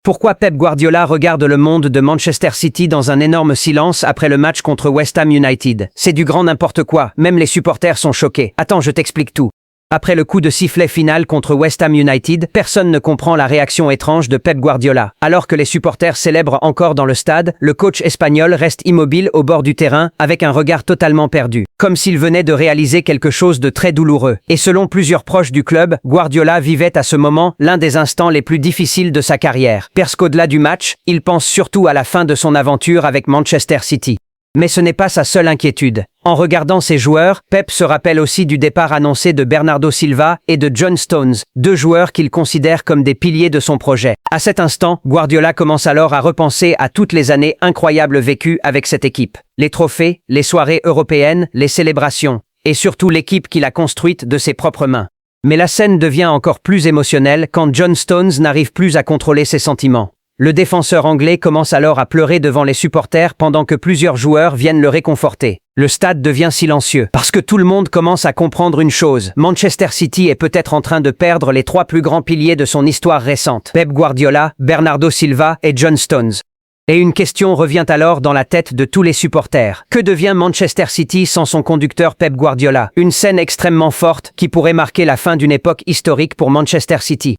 Pourquoi Pep Guardiola regarde le monde de Manchester City dans un énorme silence après le match contre West Ham United? C'est du grand n'importe quoi, même les supporters sont choqués. Attends, je t'explique tout. Après le coup de sifflet final contre West Ham United, personne ne comprend la réaction étrange de Pep Guardiola. Alors que les supporters célèbrent encore dans le stade, le coach espagnol reste immobile au bord du terrain avec un regard totalement perdu, comme s'il venait de réaliser quelque chose de très douloureux. Et selon plusieurs proches du club, Guardiola vivait à ce moment l'un des instants les plus difficiles de sa carrière. Parce qu'au-delà du match, il pense surtout à la fin de son aventure avec Manchester City. Mais ce n'est pas sa seule inquiétude. En regardant ses joueurs, Pep se rappelle aussi du départ annoncé de Bernardo Silva et de John Stones, deux joueurs qu'il considère comme des piliers de son projet. À cet instant, Guardiola commence alors à repenser à toutes les années incroyables vécues avec cette équipe. Les trophées, les soirées européennes, les célébrations, et surtout l'équipe qu'il a construite de ses propres mains. Mais la scène devient encore plus émotionnelle quand John Stones n'arrive plus à contrôler ses sentiments. Le défenseur anglais commence alors à pleurer devant les supporters pendant que plusieurs joueurs viennent le réconforter. Le stade devient silencieux, parce que tout le monde commence à comprendre une chose. Manchester City est peut-être en train de perdre les trois plus grands piliers de son histoire récente. Pep Guardiola, Bernardo Silva et John Stones. Et une question revient alors dans la tête de tous les supporters. Que devient Manchester City sans son conducteur Pep Guardiola? Une scène extrêmement forte qui pourrait marquer la fin d'une époque historique pour Manchester City.